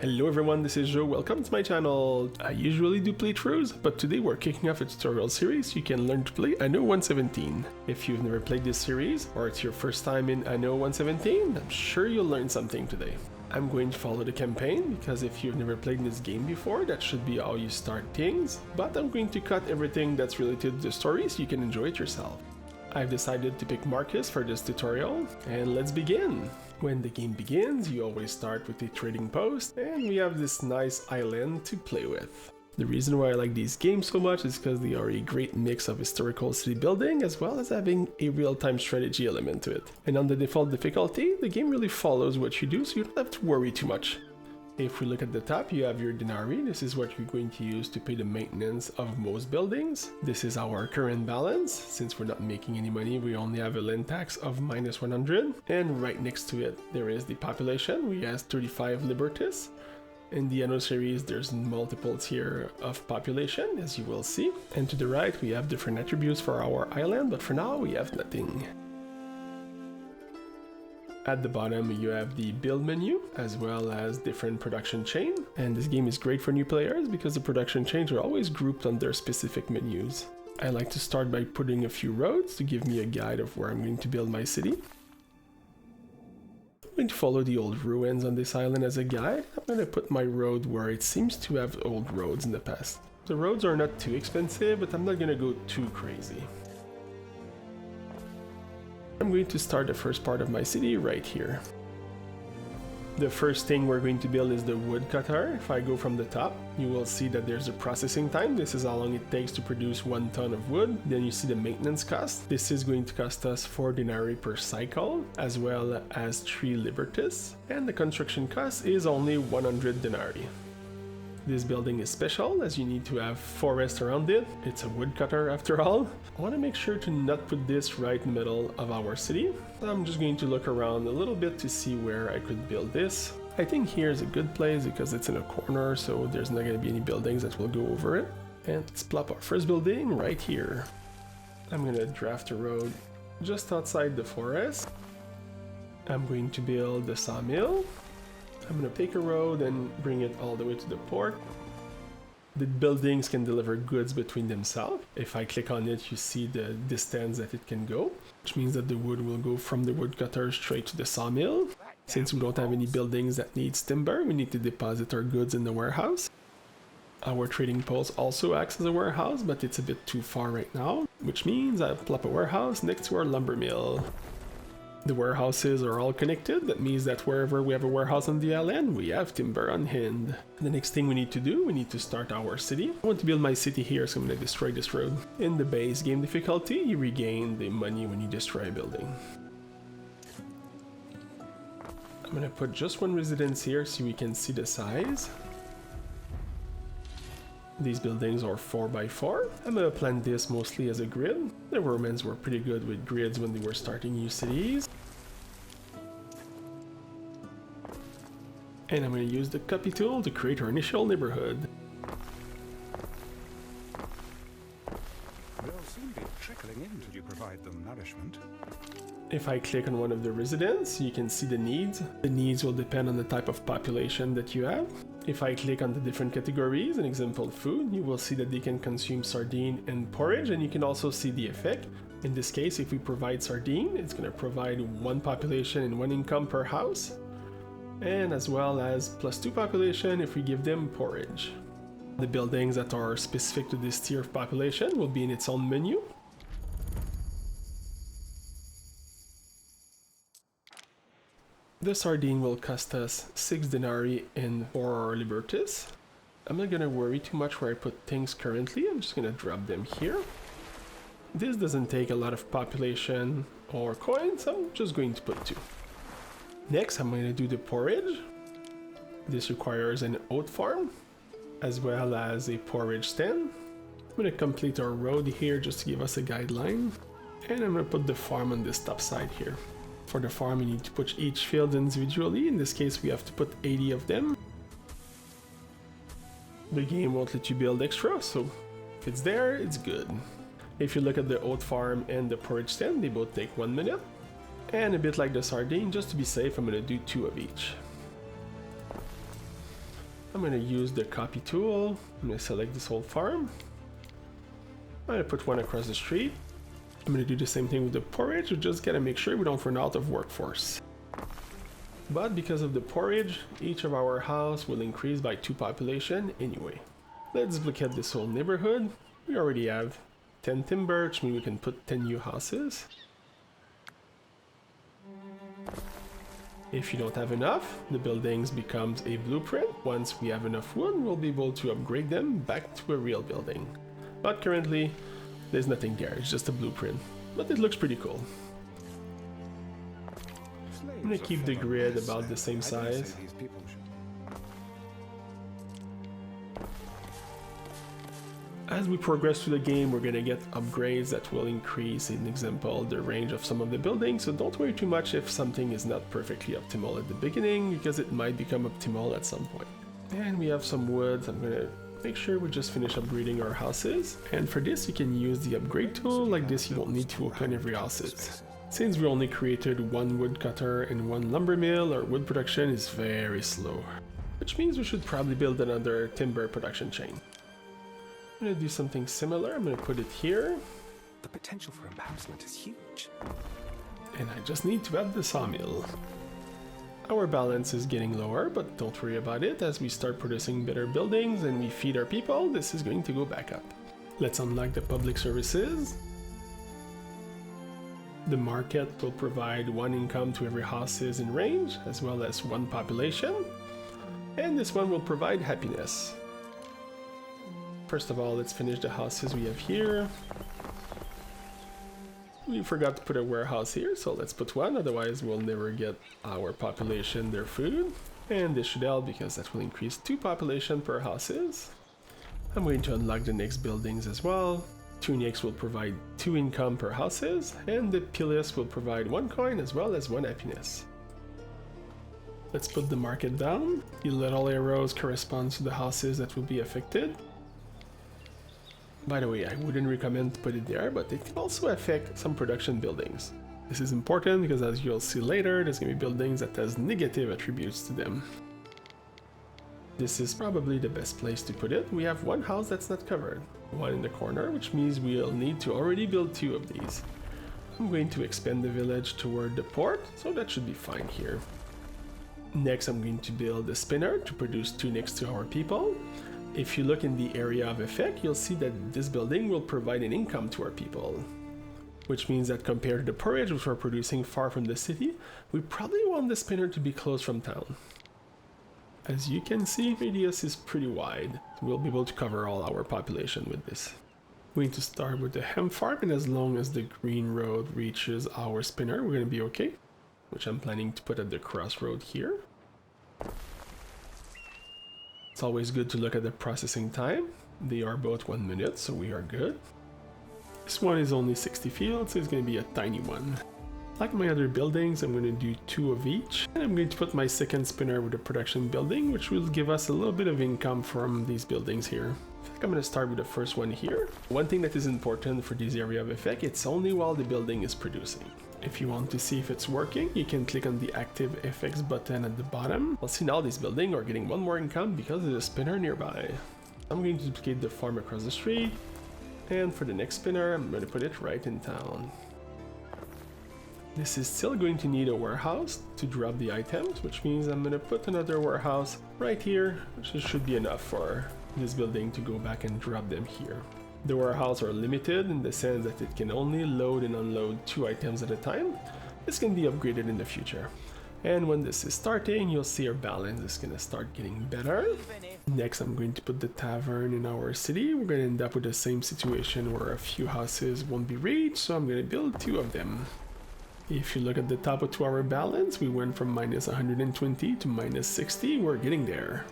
Hello everyone, this is Joe, welcome to my channel. I usually do playthroughs, but today we're kicking off a tutorial series you can learn to play Anno 117. If you've never played this series, or it's your first time in Anno 117, I'm sure you'll learn something today. I'm going to follow the campaign, because if you've never played this game before, that should be how you start things, but I'm going to cut everything that's related to the story so you can enjoy it yourself. I've decided to pick Marcus for this tutorial, and let's begin! When the game begins, you always start with a trading post, and we have this nice island to play with. The reason why I like these games so much is because they are a great mix of historical city building as well as having a real-time strategy element to it. And on the default difficulty, the game really follows what you do, so you don't have to worry too much. If we look at the top, you have your denarii. This is what you're going to use to pay the maintenance of most buildings. This is our current balance. Since we're not making any money, we only have a land tax of minus 100. And right next to it, there is the population. We have 35 Libertus. In the Anno series, there's multiple tier of population, as you will see. And to the right, we have different attributes for our island, but for now, we have nothing. At the bottom you have the build menu as well as different production chain, and this game is great for new players because the production chains are always grouped under specific menus. I like to start by putting a few roads to give me a guide of where I'm going to build my city. I'm going to follow the old ruins on this island as a guide. I'm going to put my road where it seems to have old roads in the past. The roads are not too expensive, but I'm not going to go too crazy. I'm going to start the first part of my city right here. The first thing we're going to build is the woodcutter. If I go from the top, you will see that there's a processing time. This is how long it takes to produce 1 ton of wood. Then you see the maintenance cost. This is going to cost us 4 denarii per cycle, as well as 3 libertus. And the construction cost is only 100 denarii. This building is special as you need to have forest around it. It's a woodcutter after all. I want to make sure to not put this right in the middle of our city. I'm just going to look around a little bit to see where I could build this. I think here is a good place because it's in a corner, so there's not going to be any buildings that will go over it. And let's plop our first building right here. I'm going to draft a road just outside the forest. I'm going to build the sawmill. I'm going to take a road and bring it all the way to the port. The buildings can deliver goods between themselves. If I click on it, you see the distance that it can go, which means that the wood will go from the woodcutter straight to the sawmill. Since we don't have any buildings that needs timber, we need to deposit our goods in the warehouse. Our trading post also acts as a warehouse, but it's a bit too far right now, which means I'll plop a warehouse next to our lumber mill. The warehouses are all connected. That means that wherever we have a warehouse on the island, we have timber on hand. The next thing we need to do, we need to start our city. I want to build my city here, so I'm going to destroy this road. In the base game difficulty, you regain the money when you destroy a building. I'm going to put just 1 residence here so we can see the size. These buildings are 4x4. I'm going to plant this mostly as a grid. The Romans were pretty good with grids when they were starting new cities. And I'm going to use the copy tool to create our initial neighborhood. They'll soon be trickling in till you provide them nourishment. If I click on one of the residents, you can see the needs. The needs will depend on the type of population that you have. If I click on the different categories, an example food, you will see that they can consume sardine and porridge, and you can also see the effect. In this case, if we provide sardine, it's going to provide 1 population and 1 income per house, and as well as +2 population if we give them porridge. The buildings that are specific to this tier of population will be in its own menu. The sardine will cost us 6 denarii and 4 libertus. I'm not gonna worry too much where I put things currently, I'm just gonna drop them here. This doesn't take a lot of population or coins, I'm just going to put 2. Next, I'm gonna do the porridge. This requires an oat farm, as well as a porridge stand. I'm gonna complete our road here just to give us a guideline. And I'm gonna put the farm on this top side here. For the farm, you need to put each field individually. In this case, we have to put 80 of them. The game won't let you build extra, so if it's there, it's good. If you look at the oat farm and the porridge stand, they both take 1 minute. And a bit like the sardine, just to be safe, I'm going to do 2 of each. I'm going to use the copy tool. I'm going to select this whole farm. I'm going to put one across the street. I'm going to do the same thing with the porridge. We just got to make sure we don't run out of workforce. But because of the porridge, each of our house will increase by 2 population anyway. Let's look at this whole neighborhood. We already have 10 timber, which means we can put 10 new houses. If you don't have enough, the buildings becomes a blueprint. Once we have enough wood, we'll be able to upgrade them back to a real building. But currently, there's nothing there, it's just a blueprint. But it looks pretty cool. I'm gonna keep the grid about the same size. As we progress through the game, we're gonna get upgrades that will increase, in example, the range of some of the buildings, so don't worry too much if something is not perfectly optimal at the beginning, because it might become optimal at some point. And we have some wood. I'm gonna make sure we just finish upgrading our houses, and for this you can use the upgrade tool. Like this, you won't need to open every houses. Since we only created 1 woodcutter and 1 lumber mill, our wood production is very slow, which means we should probably build another timber production chain. I'm going to do something similar. I'm going to put it here. The potential for embarrassment is huge. And I just need to add the sawmill. Our balance is getting lower, but don't worry about it. As we start producing better buildings and we feed our people, this is going to go back up. Let's unlock the public services. The market will provide 1 income to every houses in range, as well as 1 population. And this one will provide happiness. First of all, let's finish the houses we have here. We forgot to put a warehouse here, so let's put one, otherwise we'll never get our population their food. And this should help because that will increase 2 population per houses. I'm going to unlock the next buildings as well. Tunics will provide 2 income per houses, and the Pilis will provide 1 coin as well as 1 happiness. Let's put the market down. The little arrows correspond to the houses that will be affected. By the way, I wouldn't recommend to put it there, but it can also affect some production buildings. This is important because, as you'll see later, there's going to be buildings that has negative attributes to them. This is probably the best place to put it. We have 1 house that's not covered, 1 in the corner, which means we'll need to already build 2 of these. I'm going to expand the village toward the port, so that should be fine here. Next, I'm going to build a spinner to produce tunics to our people. If you look in the area of effect, you'll see that this building will provide an income to our people. Which means that compared to the porridge, which we're producing far from the city, we probably want the spinner to be close from town. As you can see, radius is pretty wide. We'll be able to cover all our population with this. We're going to start with the hemp farm, and as long as the green road reaches our spinner, we're going to be okay. Which I'm planning to put at the crossroad here. It's always good to look at the processing time. They are both 1 minute, so we are good. This one is only 60 fields, so it's going to be a tiny one. Like my other buildings, I'm going to do 2 of each, and I'm going to put my second spinner with a production building, which will give us a little bit of income from these buildings here. I think I'm going to start with the first one here. One thing that is important for this area of effect, it's only while the building is producing. If you want to see if it's working, you can click on the active FX button at the bottom. I'll see now these buildings are getting 1 more income because there's a spinner nearby. I'm going to duplicate the farm across the street, and for the next spinner, I'm going to put it right in town. This is still going to need a warehouse to drop the items, which means I'm going to put another warehouse right here, which should be enough for this building to go back and drop them here. The warehouse are limited in the sense that it can only load and unload 2 items at a time. This can be upgraded in the future. And when this is starting, you'll see our balance is going to start getting better. Next, I'm going to put the tavern in our city. We're going to end up with the same situation where a few houses won't be reached, so I'm going to build 2 of them. If you look at the top of our balance, we went from minus 120 to minus 60. We're getting there.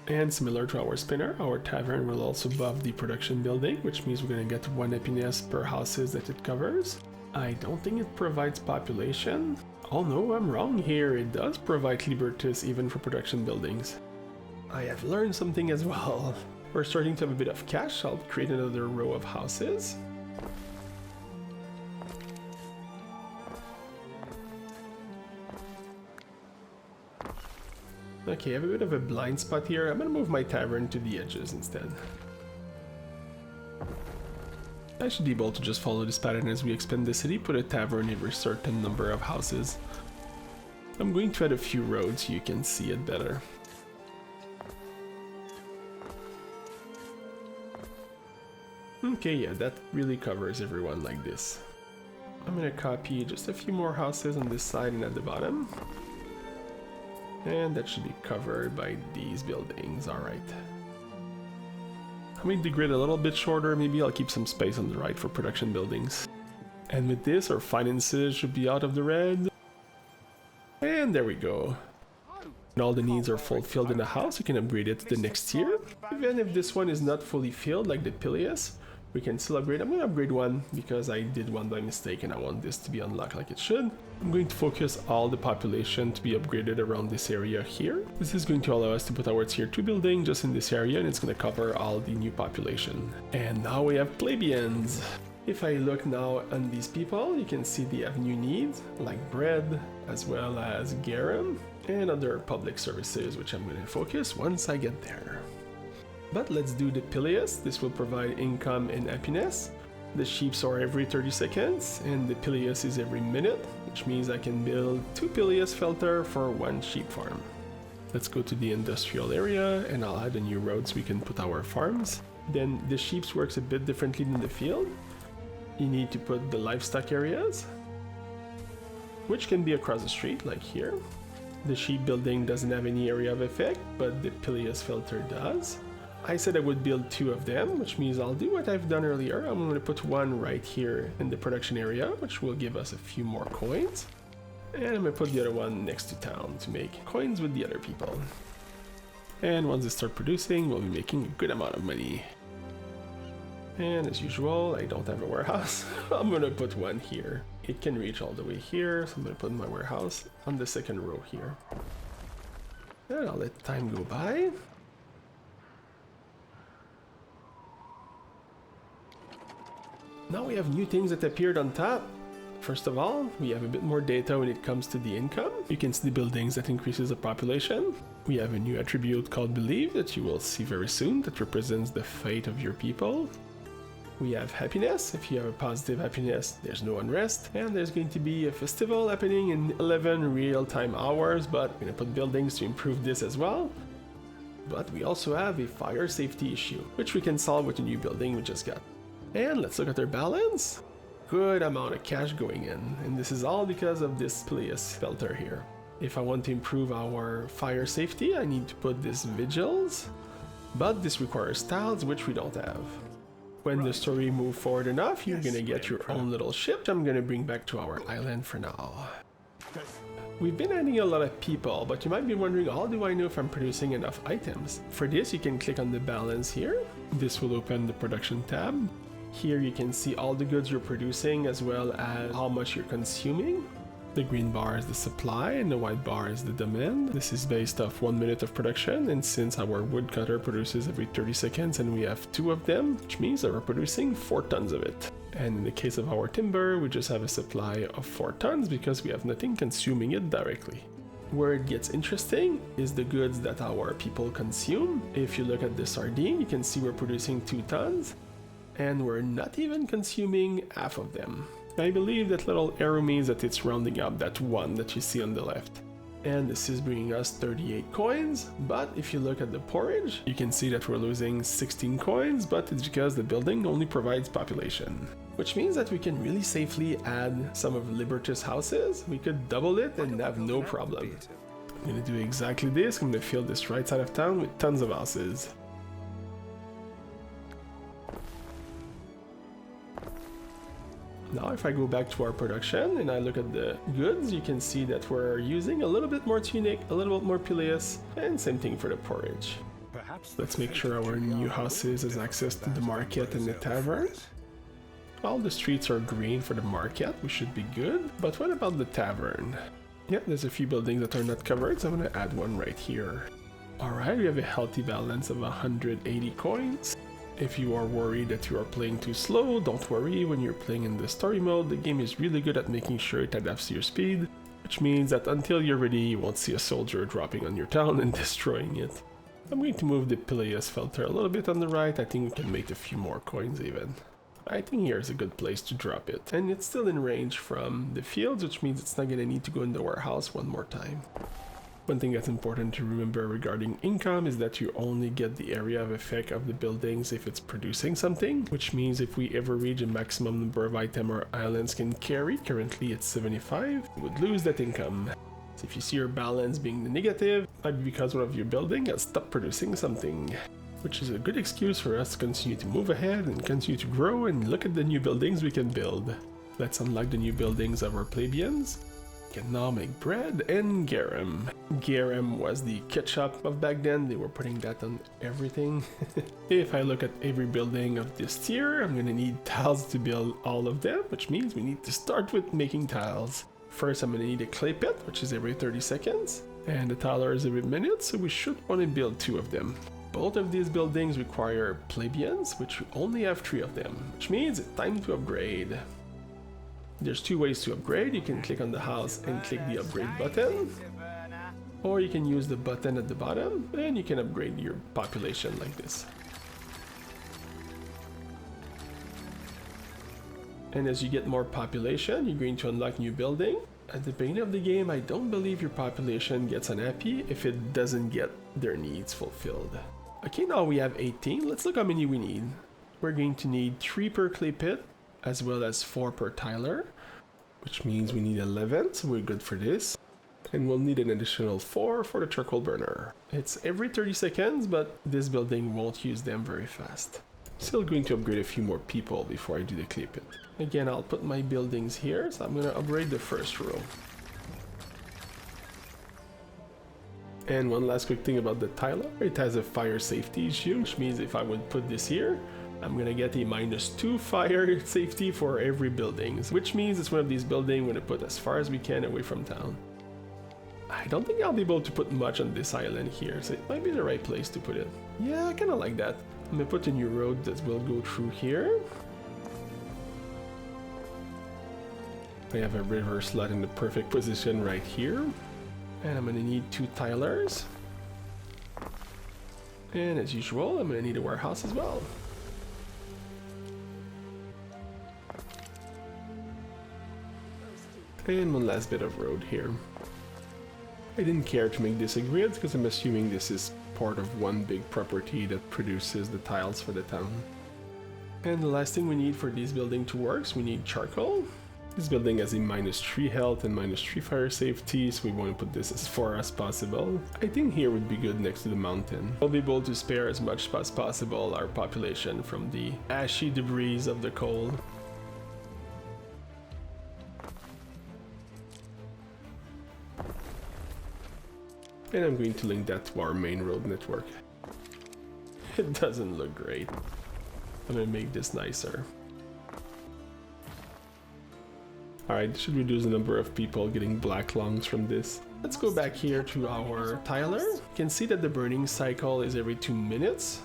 And similar to our spinner, our tavern will also buff the production building, which means we're going to get 1 happiness per houses that it covers. I don't think it provides population. Oh no, I'm wrong here. It does provide Libertus even for production buildings. I have learned something as well. We're starting to have a bit of cash. I'll create another row of houses. Okay, I have a bit of a blind spot here. I'm gonna move my tavern to the edges instead. I should be able to just follow this pattern as we expand the city, put a tavern every certain number of houses. I'm going to add a few roads so you can see it better. Okay, yeah, that really covers everyone like this. I'm gonna copy just a few more houses on this side and at the bottom. And that should be covered by these buildings, alright. I'll make the grid a little bit shorter, maybe I'll keep some space on the right for production buildings. And with this, our finances should be out of the red. And there we go. When all the needs are fulfilled in the house, you can upgrade it to the next tier. Even if this one is not fully filled, like the Pilius, we can still upgrade. I'm going to upgrade one because I did one by mistake and I want this to be unlocked like it should. I'm going to focus all the population to be upgraded around this area here. This is going to allow us to put our tier 2 building just in this area, and it's going to cover all the new population. And now we have plebeians. If I look now on these people, you can see they have new needs like bread as well as garum and other public services, which I'm going to focus once I get there. But let's do the Pilius. This will provide income and happiness. The sheeps are every 30 seconds and the Pilius is every minute, which means I can build 2 Pilius filter for 1 sheep farm. Let's go to the industrial area and I'll add a new road so we can put our farms. Then the sheeps works a bit differently than the field. You need to put the livestock areas, which can be across the street like here. The sheep building doesn't have any area of effect, but the Pilius filter does. I said I would build 2 of them, which means I'll do what I've done earlier. I'm going to put one right here in the production area, which will give us a few more coins. And I'm going to put the other one next to town to make coins with the other people. And once they start producing, we'll be making a good amount of money. And as usual, I don't have a warehouse. I'm going to put one here. It can reach all the way here, so I'm going to put my warehouse on the second row here. And I'll let time go by. Now we have new things that appeared on top. First of all, we have a bit more data when it comes to the income. You can see the buildings that increases the population. We have a new attribute called Believe that you will see very soon that represents the fate of your people. We have happiness. If you have a positive happiness, there's no unrest. And there's going to be a festival happening in 11 real-time hours, but we're going to put buildings to improve this as well. But we also have a fire safety issue, which we can solve with a new building we just got. And let's look at their balance. Good amount of cash going in, and this is all because of this Pilius filter here. If I want to improve our fire safety, I need to put this vigils, but this requires tiles, which we don't have. When the story moves forward enough, you're gonna get your own little ship I'm gonna bring back to our island for now. We've been adding a lot of people, but you might be wondering, how do I know if I'm producing enough items? For this, you can click on the balance here. This will open the production tab. Here you can see all the goods you're producing as well as how much you're consuming. The green bar is the supply and the white bar is the demand. This is based off 1 minute of production, and since our woodcutter produces every 30 seconds and we have 2 of them, which means that we're producing 4 tons of it. And in the case of our timber, we just have a supply of 4 tons because we have nothing consuming it directly. Where it gets interesting is the goods that our people consume. If you look at the sardine, you can see we're producing 2 tons. And we're not even consuming half of them. I believe that little arrow means that it's rounding up that 1 that you see on the left. And this is bringing us 38 coins, but if you look at the porridge, you can see that we're losing 16 coins, but it's because the building only provides population. Which means that we can really safely add some of Libertus houses. We could double it and have no problem. I'm gonna do exactly this. I'm gonna fill this right side of town with tons of houses. Now if I go back to our production and I look at the goods, you can see that we're using a little bit more tunic, a little bit more Pilius, and same thing for the porridge. Let's make sure our new houses has access to the market and the tavern. All the streets are green for the market, we should be good. But what about the tavern? Yeah, there's a few buildings that are not covered, so I'm gonna add one right here. Alright, we have a healthy balance of 180 coins. If you are worried that you are playing too slow, don't worry. When you're playing in the story mode, the game is really good at making sure it adapts to your speed. which means that until you're ready, you won't see a soldier dropping on your town and destroying it. I'm going to move the Pileus filter a little bit on the right. I think we can make a few more coins even. I think here's a good place to drop it. And it's still in range from the fields, which means it's not going to need to go in the warehouse one more time. One thing that's important to remember regarding income is that you only get the area of effect of the buildings if it's producing something, which means if we ever reach a maximum number of items our islands can carry, currently it's 75, we would lose that income. So if you see your balance being negative, it might be because one of your buildings has stopped producing something, which is a good excuse for us to continue to move ahead and continue to grow and look at the new buildings we can build. Let's unlock the new buildings of our plebeians. We can now make bread and garum. Garum was the ketchup of back then. They were putting that on everything. If I look at every building of this tier, I'm gonna need tiles to build all of them, which means we need to start with making tiles. First, I'm gonna need a clay pit, which is every 30 seconds, and the tiler is every minute, so we should want to build 2 of them. Both of these buildings require plebeians, which we only have 3 of them, which means it's time to upgrade. There's 2 ways to upgrade. You can click on the house and click the upgrade button, or you can use the button at the bottom and you can upgrade your population like this. And as you get more population, you're going to unlock new building. At the beginning of the game, I don't believe your population gets unhappy if it doesn't get their needs fulfilled. Okay, now we have 18. Let's look how many we need. We're going to need 3 per clay pit, as well as 4 per tiler, which means we need 11, so we're good for this. And we'll need an additional 4 for the charcoal burner. It's every 30 seconds, but this building won't use them very fast. Still going to upgrade a few more people before I do the clay pit. Again, I'll put my buildings here, so I'm going to upgrade the first row. And one last quick thing about the tiler, it has a fire safety issue, which means if I would put this here, I'm gonna get a -2 fire safety for every building, which means it's one of these buildings we're gonna put as far as we can away from town. I don't think I'll be able to put much on this island here, so it might be the right place to put it. Yeah, I kinda like that. I'm gonna put a new road that will go through here. I have a river slot in the perfect position right here. And I'm gonna need 2 tilers. And as usual, I'm gonna need a warehouse as well. And one last bit of road here. I didn't care to make this a grid because I'm assuming this is part of one big property that produces the tiles for the town. And the last thing we need for this building to work is we need charcoal. This building has a -3 health and -3 fire safety, so we want to put this as far as possible. I think here would be good next to the mountain. We'll be able to spare as much as possible our population from the ashy debris of the coal. And I'm going to link that to our main road network. It doesn't look great. I'm gonna make this nicer. Alright, should reduce the number of people getting black lungs from this. Let's go back here to our tiler. You can see that the burning cycle is every 2 minutes.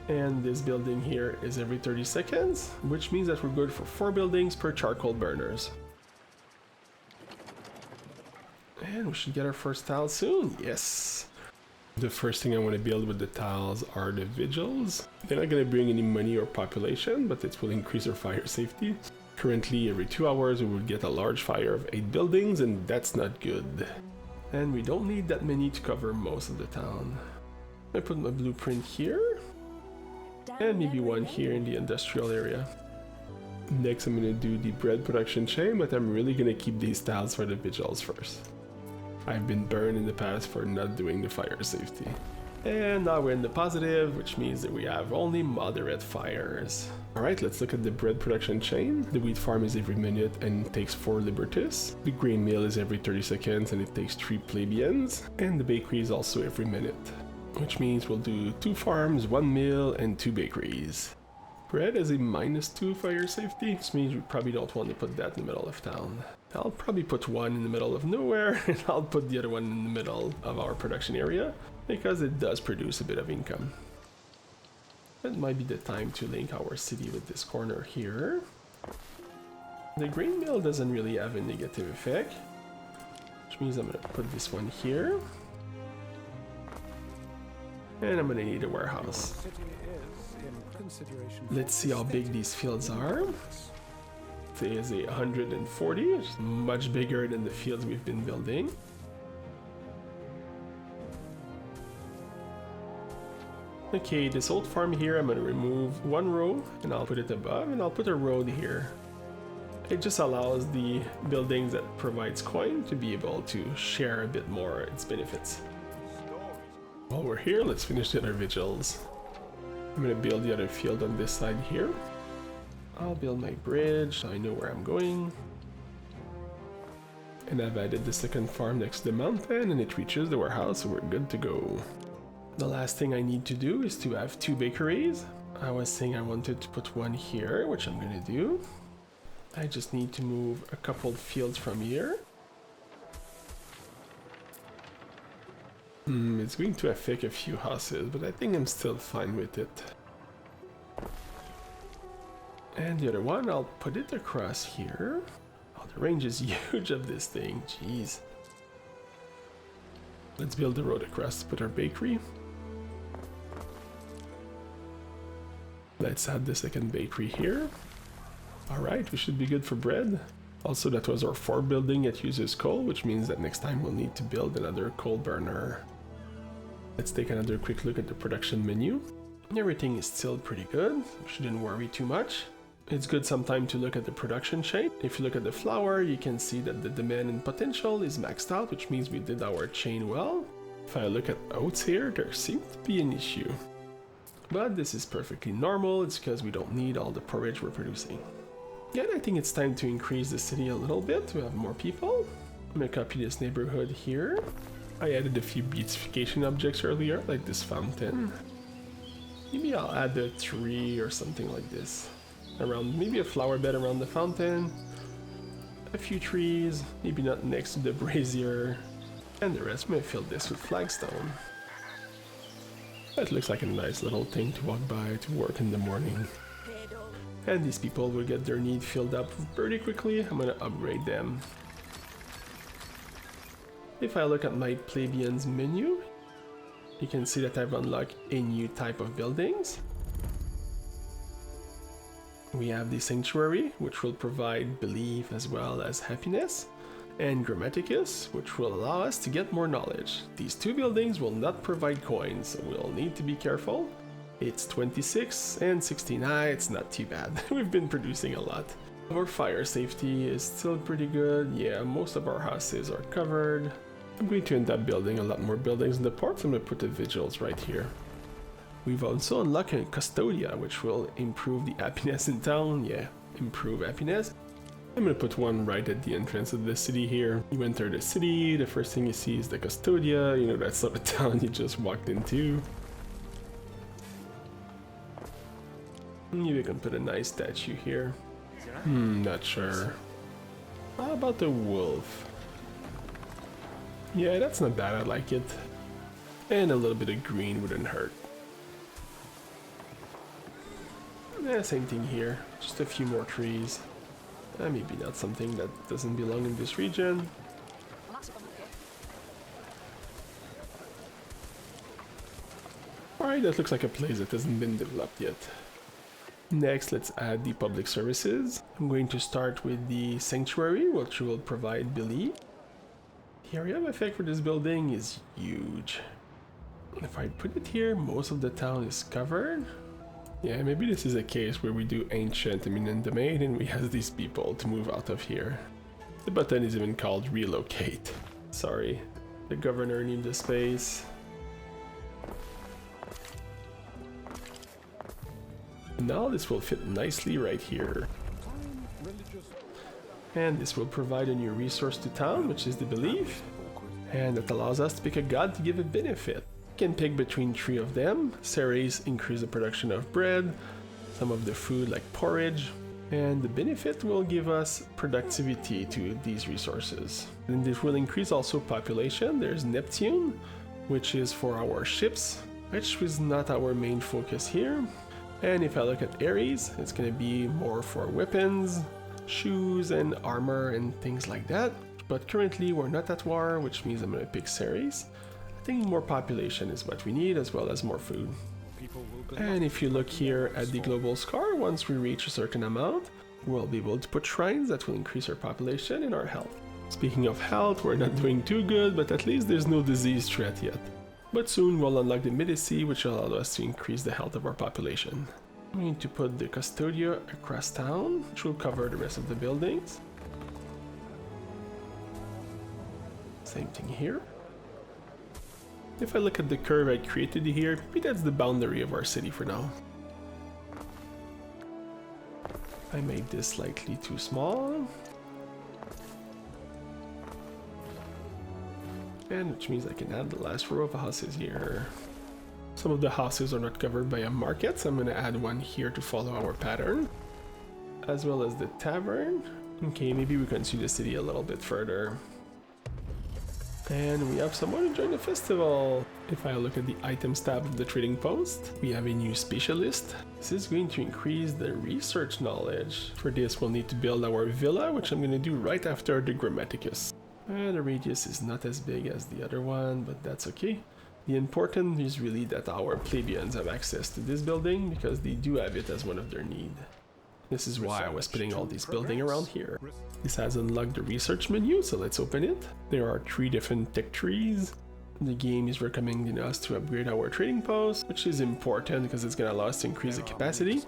And this building here is every 30 seconds, which means that we're good for 4 buildings per charcoal burners. And we should get our first tile soon, yes! The first thing I want to build with the tiles are the vigils. They're not going to bring any money or population, but it will increase our fire safety. Currently, every 2 hours we would get a large fire of 8 buildings, and that's not good. And we don't need that many to cover most of the town. I put my blueprint here, and maybe one here in the industrial area. Next I'm going to do the bread production chain, but I'm really going to keep these tiles for the vigils first. I've been burned in the past for not doing the fire safety. And now we're in the positive, which means that we have only moderate fires. Alright, let's look at the bread production chain. The wheat farm is every minute and takes 4 Libertus. The grain mill is every 30 seconds and it takes 3 plebeians. And the bakery is also every minute, which means we'll do 2 farms, 1 mill, and 2 bakeries. Bread has a -2 fire safety, which means we probably don't want to put that in the middle of town. I'll probably put one in the middle of nowhere, and I'll put the other one in the middle of our production area, because it does produce a bit of income. That might be the time to link our city with this corner here. The grain mill doesn't really have a negative effect, which means I'm gonna put this one here. And I'm gonna need a warehouse. Let's see how big these fields are. It is a 140, which is much bigger than the fields we've been building. Okay, this old farm here, I'm gonna remove one row and I'll put it above, and I'll put a road here. It just allows the buildings that provides coin to be able to share a bit more its benefits. While we're here, let's finish the other vigils. I'm gonna build the other field on this side here. I'll build my bridge so I know where I'm going. And I've added the second farm next to the mountain and it reaches the warehouse, so we're good to go. The last thing I need to do is to have 2 bakeries. I was saying I wanted to put one here, which I'm gonna do. I just need to move a couple fields from here. It's going to affect a few houses, but I think I'm still fine with it. And the other one, I'll put it across here. Oh, the range is huge of this thing, jeez. Let's build the road across to put our bakery. Let's add the second bakery here. Alright, we should be good for bread. Also, that was our 4th building that uses coal, which means that next time we'll need to build another coal burner. Let's take another quick look at the production menu. Everything is still pretty good, shouldn't worry too much. It's good sometime to look at the production chain. If you look at the flour, you can see that the demand and potential is maxed out, which means we did our chain well. If I look at oats here, there seems to be an issue. But this is perfectly normal, it's because we don't need all the porridge we're producing. Yeah, I think it's time to increase the city a little bit to have more people. I'm gonna copy this neighborhood here. I added a few beautification objects earlier, like this fountain. Maybe I'll add a tree or something like this. Around, maybe a flower bed around the fountain. A few trees, maybe not next to the brazier. And the rest, I'm gonna fill this with flagstone. That looks like a nice little thing to walk by to work in the morning. And these people will get their need filled up pretty quickly. I'm gonna upgrade them. If I look at my plebeians menu, you can see that I've unlocked a new type of buildings. We have the sanctuary, which will provide belief as well as happiness, and Grammaticus, which will allow us to get more knowledge. These 2 buildings will not provide coins, so we'll need to be careful. It's 26 and 16, it's not too bad. We've been producing a lot. Our fire safety is still pretty good. Yeah, most of our houses are covered. I'm going to end up building a lot more buildings in the port, so I'm going to put the vigils right here. We've also unlocked a Custodia, which will improve the happiness in town. Yeah, improve happiness. I'm going to put one right at the entrance of the city here. You enter the city, the first thing you see is the Custodia. You know, that's not a town you just walked into. Maybe we can put a nice statue here. Not sure. How about the wolf? Yeah, that's not bad, I like it. And a little bit of green wouldn't hurt. Same thing here, just a few more trees. Maybe not something that doesn't belong in this region. Alright, that looks like a place that hasn't been developed yet. Next, let's add the public services. I'm going to start with the sanctuary, which will provide belief. The area of effect for this building is huge. If I put it here, most of the town is covered. Yeah, maybe this is a case where we do ancient eminent domain and we ask these people to move out of here. The button is even called relocate. Sorry, the governor needs the space. Now this will fit nicely right here. And this will provide a new resource to town, which is the belief. And that allows us to pick a god to give a benefit. You can pick between 3 of them. Ceres increase the production of bread, some of the food like porridge, and the benefit will give us productivity to these resources. And it will increase also population. There's Neptune, which is for our ships, which is not our main focus here. And if I look at Ares, it's going to be more for weapons, shoes and armor and things like that. But currently we're not at war, which means I'm gonna pick Ceres. I think more population is what we need, as well as more food. And if you look here at the global score, once we reach a certain amount, we'll be able to put shrines that will increase our population and our health. Speaking of health, we're not doing too good, but at least there's no disease threat yet. But soon we'll unlock the Medici, which will allow us to increase the health of our population. We need to put the Custodia across town, which will cover the rest of the buildings. Same thing here. If I look at the curve I created here, maybe that's the boundary of our city for now. I made this slightly too small. And which means I can add the last row of houses here. Some of the houses are not covered by a market, so I'm going to add one here to follow our pattern. As well as the tavern. Okay, maybe we can see the city a little bit further. And we have someone who joined the festival. If I look at the items tab of the trading post, we have a new specialist. This is going to increase the research knowledge. For this, we'll need to build our villa, which I'm going to do right after the Grammaticus. The radius is not as big as the other one, but that's okay. The important is really that our plebeians have access to this building, because they do have it as one of their needs. This is why I was putting all these buildings around here. This has unlocked the research menu, so let's open it. There are 3 different tech trees. The game is recommending us to upgrade our trading post, which is important because it's going to allow us to increase the capacity.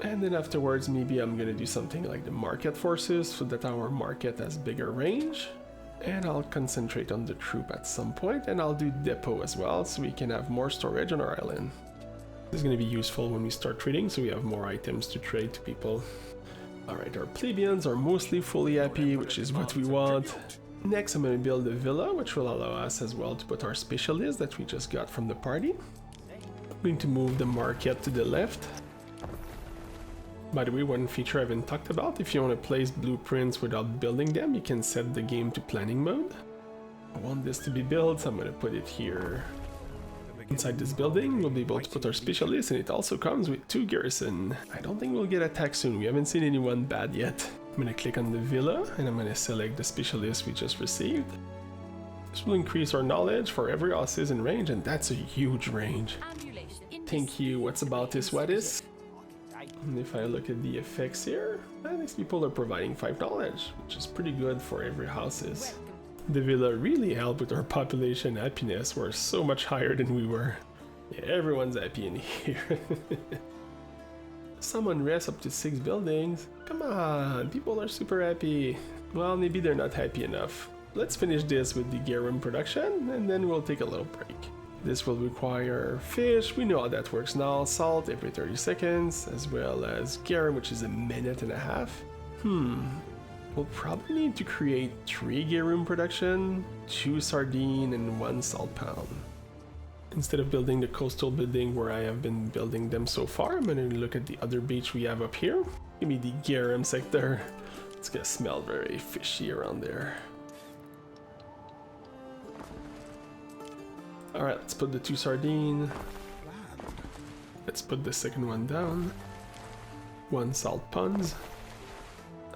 And then afterwards, maybe I'm going to do something like the market forces so that our market has bigger range. And I'll concentrate on the troop at some point, and I'll do depot as well so we can have more storage on our island. This is going to be useful when we start trading, so we have more items to trade to people. Alright, our plebeians are mostly fully happy, which is what we want. Next, I'm going to build a villa, which will allow us as well to put our specialists that we just got from the party. I'm going to move the market to the left. By the way, one feature I haven't talked about, if you want to place blueprints without building them, you can set the game to planning mode. I want this to be built, so I'm going to put it here. Inside this building, we'll be able to put our specialists, and it also comes with 2 garrison. I don't think we'll get attacked soon, we haven't seen anyone bad yet. I'm going to click on the villa, and I'm going to select the specialist we just received. This will increase our knowledge for every house in range, and that's a huge range. Thank you, what's about this, what is? And if I look at the effects here, these people are providing 5 knowledge, which is pretty good for every houses. The villa really helped with our population happiness. We're so much higher than we were. Yeah, everyone's happy in here. Some unrest up to 6 buildings. Come on, people are super happy. Well, maybe they're not happy enough. Let's finish this with the garum production, and then we'll take a little break. This will require fish, we know how that works now, salt every 30 seconds, as well as garum, which is a minute and a half. We'll probably need to create 3 garum production, 2 sardine, and 1 salt pound. Instead of building the coastal building where I have been building them so far, I'm going to look at the other beach we have up here. Give me the garum sector. It's going to smell very fishy around there. Alright, let's put the 2 sardine. Let's put the second one down. 1 salt puns.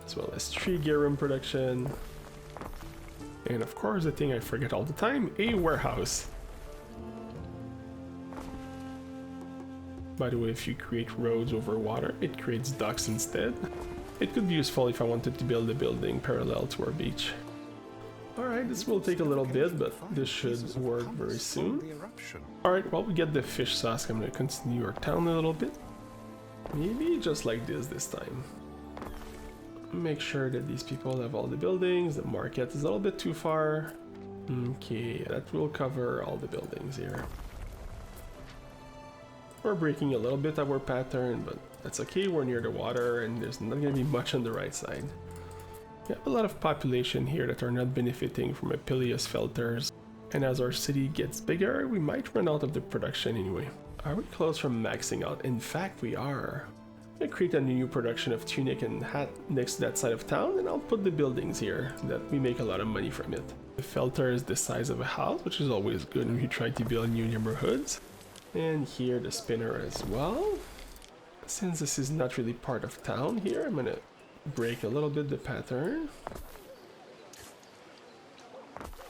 As well as 3 garum production. And of course, the thing I forget all the time, a warehouse. By the way, if you create roads over water, it creates docks instead. It could be useful if I wanted to build a building parallel to our beach. Alright, this will take a little bit, but this should work very soon. Alright, while we get the fish sauce, I'm going to continue our town a little bit. Maybe just like this time. Make sure that these people have all the buildings. The market is a little bit too far. Okay, that will cover all the buildings here. We're breaking a little bit our pattern, but that's okay. We're near the water and there's not going to be much on the right side. We have a lot of population here that are not benefiting from Apilius filters. And as our city gets bigger, we might run out of the production anyway. Are we close from maxing out? In fact, we are. I create a new production of tunic and hat next to that side of town, and I'll put the buildings here that we make a lot of money from it. The filter is the size of a house, which is always good when you try to build new neighborhoods. And here the spinner as well. Since this is not really part of town here, I'm gonna break a little bit the pattern.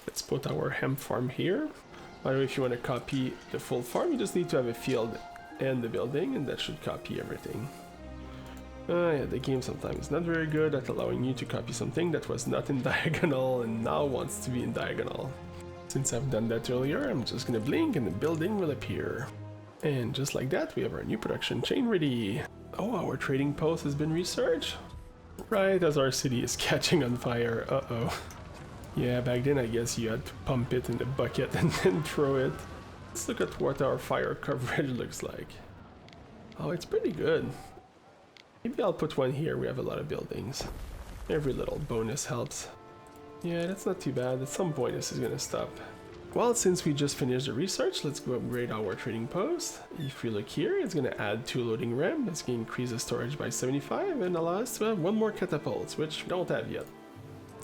Let's put our hemp farm here. By the way, if you want to copy the full farm, you just need to have a field and the building, and that should copy everything. Yeah, the game sometimes is not very good at allowing you to copy something that was not in diagonal and now wants to be in diagonal. Since I've done that earlier, I'm just gonna blink and the building will appear. And just like that, we have our new production chain ready. Oh, our trading post has been researched? Right as our city is catching on fire. Uh-oh. Yeah, back then I guess you had to pump it in the bucket and then throw it. Let's look at what our fire coverage looks like. Oh, it's pretty good. Maybe I'll put one here, we have a lot of buildings. Every little bonus helps. Yeah, that's not too bad, at some point this is gonna stop. Well, since we just finished the research, let's go upgrade our trading post. If we look here, it's gonna add 2 loading RAM, it's gonna increase the storage by 75 and allow us to have 1 more catapult, which we don't have yet.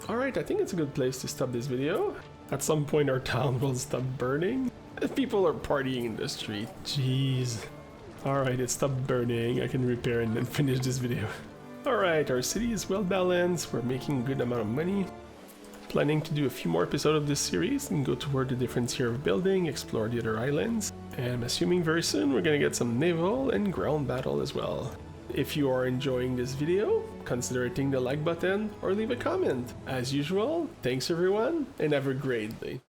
Alright, I think it's a good place to stop this video. At some point our town will stop burning. People are partying in the street, jeez. Alright, it stopped burning, I can repair and then finish this video. Alright, our city is well balanced, we're making a good amount of money. Planning to do a few more episodes of this series and go toward the different tier of building, explore the other islands. And I'm assuming very soon we're gonna get some naval and ground battle as well. If you are enjoying this video, consider hitting the like button or leave a comment. As usual, thanks everyone and have a great day.